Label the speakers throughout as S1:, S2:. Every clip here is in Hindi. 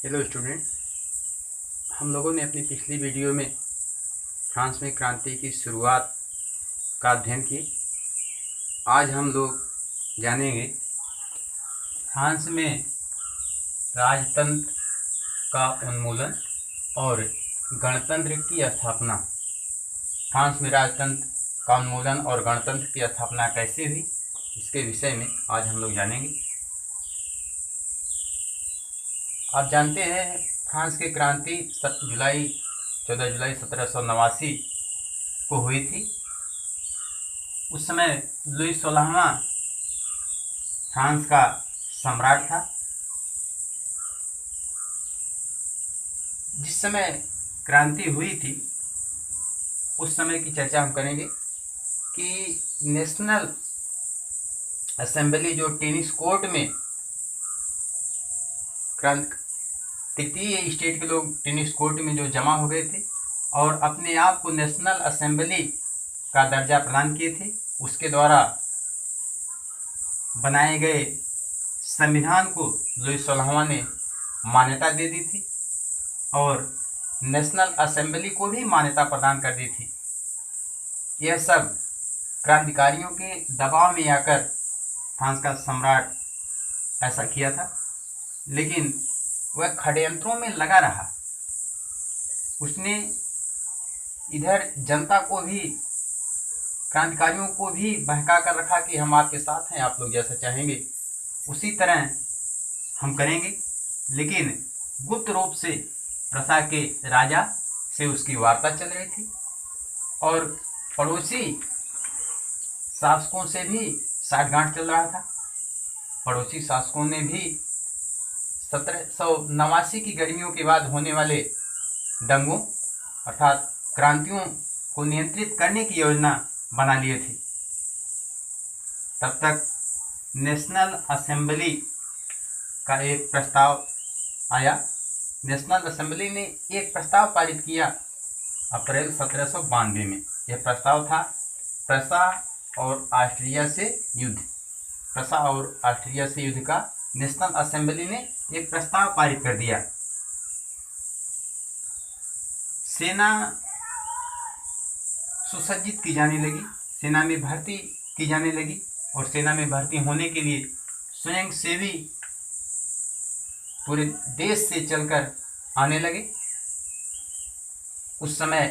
S1: Hello student. हम लोगों ने अपनी पिछली वीडियो में फ्रांस में क्रांति की शुरुआत का अध्ययन किया। आज हम लोग जानेंगे फ्रांस में राजतंत्र का उन्मूलन और गणतंत्र की स्थापना। फ्रांस में राजतंत्र का उन्मूलन और गणतंत्र की स्थापना कैसे हुई, इसके विषय में आज हम लोग जानेंगे। आप जानते हैं फ्रांस की क्रांति 14 जुलाई 1789 को हुई थी। उस समय लुई 16वां फ्रांस का सम्राट था। जिस समय क्रांति हुई थी उस समय की चर्चा हम करेंगे कि नेशनल असेंबली जो टेनिस कोर्ट में तृतीय स्टेट के लोग टेनिस कोर्ट में जो जमा हो गए थे और अपने आप को नेशनल असेंबली का दर्जा प्रदान किए थे, उसके द्वारा बनाए गए संविधान को लुई 16वां ने मान्यता दे दी थी और नेशनल असेंबली को भी मान्यता प्रदान कर दी थी। यह सब क्रांतिकारियों के दबाव में आकर फ्रांस का सम्राट ऐसा किया था, लेकिन वह षड्यंत्रों में लगा रहा। उसने इधर जनता को भी, क्रांतिकारियों को भी बहका कर रखा कि हम आपके साथ हैं, आप लोग जैसा चाहेंगे उसी तरह हम करेंगे। लेकिन गुप्त रूप से प्रसा के राजा से उसकी वार्ता चल रही थी और पड़ोसी शासकों से भी साठगांठ चल रहा था। पड़ोसी शासकों ने भी 1789 की गर्मियों के बाद होने वाले दंगों अर्थात क्रांतियों को नियंत्रित करने की योजना बना लिए थे। तब तक नेशनल असेंबली का एक प्रस्ताव आया। नेशनल असेंबली ने एक प्रस्ताव पारित किया अप्रैल 1792 में। यह प्रस्ताव था प्रसा और ऑस्ट्रिया से युद्ध। प्रसा और ऑस्ट्रिया से युद्ध का नेशनल असेंबली ने एक प्रस्ताव पारित कर दिया। सेना सुसज्जित की जाने लगी, सेना में भर्ती की जाने लगी और सेना में भर्ती होने के लिए स्वयंसेवी पूरे देश से चलकर आने लगे। उस समय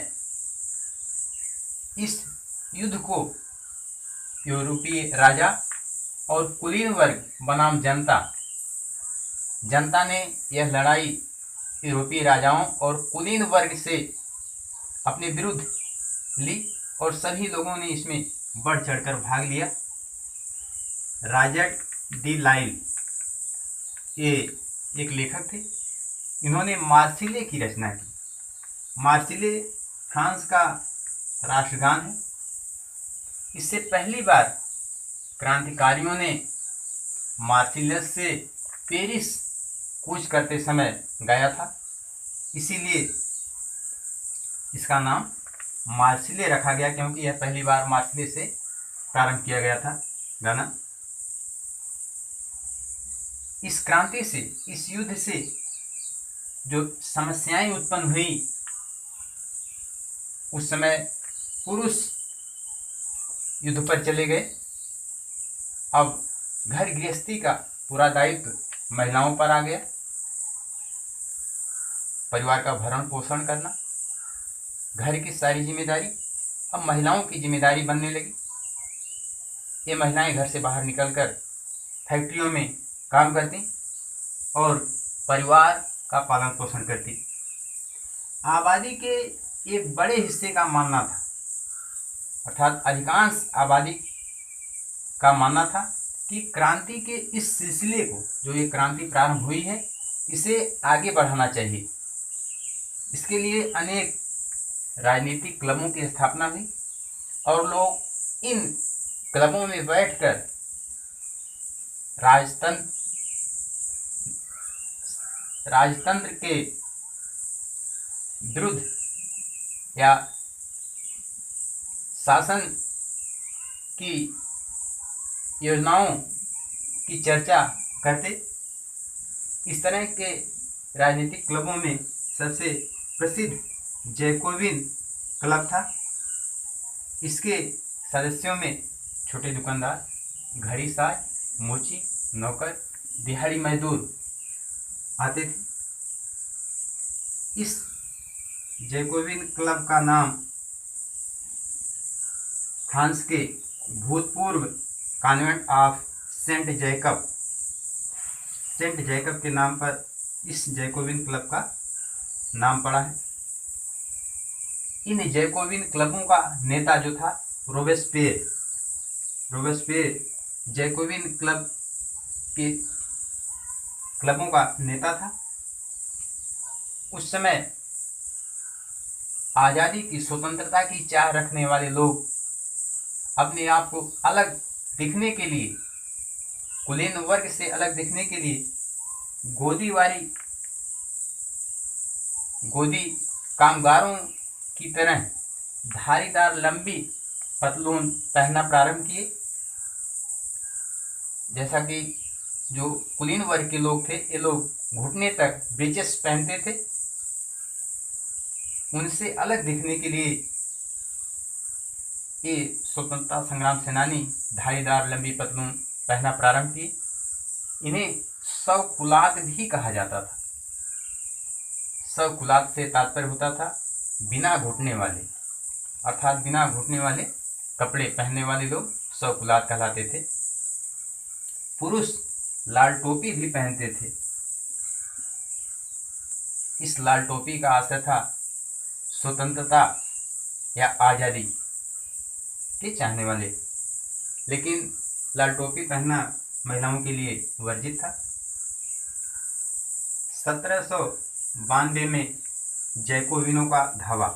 S1: इस युद्ध को यूरोपीय राजा और कुलीन वर्ग बनाम जनता ने यह लड़ाई यूरोपीय राजाओं और कुलीन वर्ग से अपने विरुद्ध ली और सभी लोगों ने इसमें बढ़ चढ़कर भाग लिया। रॉजर डी लाइल ये एक लेखक थे। इन्होंने मार्सिले की रचना की। मार्सिले फ्रांस का राष्ट्रगान है। इससे पहली बार क्रांतिकारियों ने मार्सिलस से पेरिस कूच करते समय गाया था, इसीलिए इसका नाम मार्सिले रखा गया, क्योंकि यह पहली बार मार्सिले से प्रारंभ किया गया था गाना। इस क्रांति से, इस युद्ध से जो समस्याएं उत्पन्न हुई, उस समय पुरुष युद्ध पर चले गए। अब घर गृहस्थी का पूरा दायित्व महिलाओं पर आ गया। परिवार का भरण पोषण करना, घर की सारी जिम्मेदारी अब महिलाओं की जिम्मेदारी बनने लगी। ये महिलाएं घर से बाहर निकलकर फैक्ट्रियों में काम करती और परिवार का पालन पोषण करती। आबादी के एक बड़े हिस्से का मानना था, अर्थात अधिकांश आबादी का मानना था कि क्रांति के इस सिलसिले को, जो ये क्रांति प्रारंभ हुई है, इसे आगे बढ़ाना चाहिए। इसके लिए अनेक राजनीतिक क्लबों की स्थापना हुई और लोग इन क्लबों में बैठकर राजतंत्र के विरुद्ध या शासन की योजनाओं की चर्चा करते। इस तरह के राजनीतिक क्लबों में सबसे प्रसिद्ध जैकोबिन क्लब था। इसके सदस्यों में छोटे दुकानदार, घड़ीसाज, मोची, नौकर, दिहाड़ी मजदूर आते थे। इस जैकोबिन क्लब का नाम फ्रांस के भूतपूर्व कॉन्वेंट ऑफ सेंट जैकब के नाम पर इस जैकोबिन क्लब का नाम पड़ा है। इन जैकोबिन क्लबों का नेता जो था रोबेस्पियर जैकोबिन क्लबों का नेता था। उस समय आज़ादी की, स्वतंत्रता की चाह रखने वाले लोग अपने आप को अलग दिखने के लिए, कुलीन वर्ग से अलग दिखने के लिए गोदी कामगारों की तरह धारीदार लंबी पतलून पहनना प्रारंभ किए। जैसा कि जो कुलीन वर्ग के लोग थे, ये लोग घुटने तक ब्रीचेस पहनते थे। उनसे अलग दिखने के लिए ये स्वतंत्रता संग्राम सेनानी धारीदार लंबी पतलून पहनना प्रारंभ किए। इन्हें शवकुलात भी कहा जाता था। शवकुलात से तात्पर्य होता था बिना घुटने वाले, अर्थात बिना घुटने वाले कपड़े पहनने वाले लोग शवकुलात कहलाते थे। पुरुष लाल टोपी भी पहनते थे। इस लाल टोपी का आशय था स्वतंत्रता या आज़ादी के चाहने वाले, लेकिन लाल टोपी पहनना महिलाओं के लिए वर्जित था। 1792 में जैकोबिनों का धावा।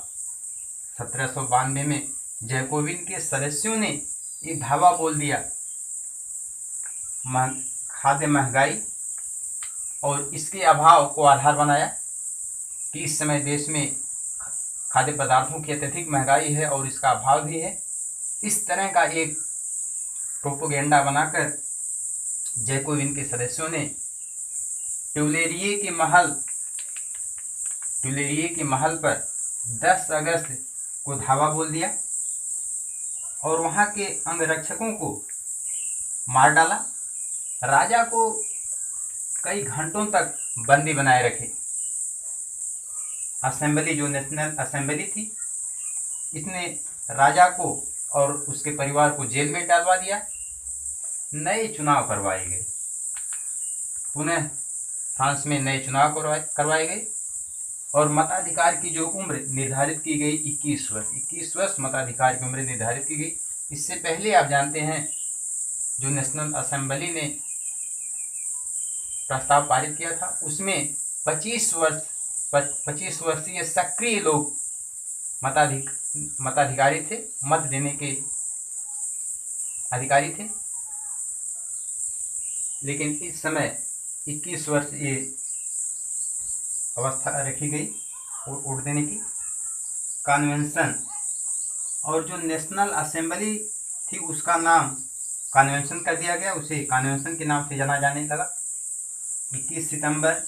S1: 1792 में जैकोबिन के सदस्यों ने ये धावा बोल दिया। खाद्य महंगाई और इसके अभाव को आधार बनाया कि इस समय देश में खाद्य पदार्थों की अत्यधिक महंगाई है और इसका अभाव भी है। इस तरह का एक प्रोपोगेंडा बनाकर जैकोबिन के सदस्यों ने ट्यूलेरिये के महल पर 10 अगस्त को धावा बोल दिया और वहां के अंगरक्षकों को मार डाला। राजा को कई घंटों तक बंदी बनाए रखे। असेंबली, जो नेशनल असेंबली थी, इसने राजा को और उसके परिवार को जेल में डालवा दिया। नए चुनाव करवाए गए। पुनः फ्रांस में नए चुनाव करवाए गए और मताधिकार की जो उम्र निर्धारित की गई 21 वर्ष मताधिकार की उम्र निर्धारित की गई। इससे पहले आप जानते हैं जो नेशनल असेंबली ने प्रस्ताव पारित किया था, उसमें 25 वर्षीय सक्रिय लोग मताधिकारी थे, मत देने के अधिकारी थे। लेकिन इस समय 21 वर्ष ये अवस्था रखी गई और वोट देने की। कन्वेंशन, और जो नेशनल असेंबली थी उसका नाम कन्वेंशन कर दिया गया, उसे कन्वेंशन के नाम से जाना जाने लगा। 21 सितंबर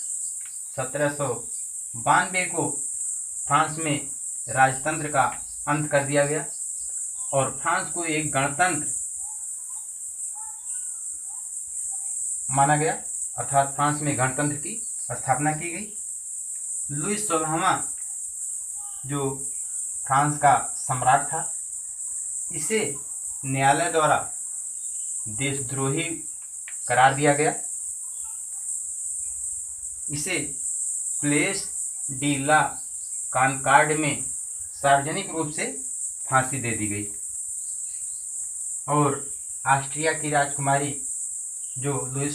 S1: 1792 को फ्रांस में राजतंत्र का अंत कर दिया गया और फ्रांस को एक गणतंत्र माना गया, अर्थात फ्रांस में गणतंत्र की स्थापना की गई। लुई 16वां जो फ्रांस का सम्राट था, इसे न्यायालय द्वारा देशद्रोही करार दिया गया। इसे प्लेस डी ला कॉनकॉर्ड में सार्वजनिक रूप से फांसी दे दी गई और ऑस्ट्रिया की राजकुमारी जो लुई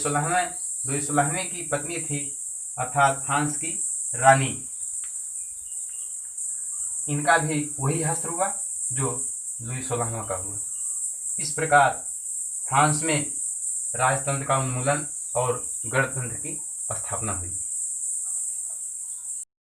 S1: 16वें की पत्नी थी, अर्थात फ्रांस की रानी, इनका भी वही हश्र हुआ जो लुई 16वां का हुआ। इस प्रकार फ्रांस में राजतंत्र का उन्मूलन और गणतंत्र की स्थापना हुई।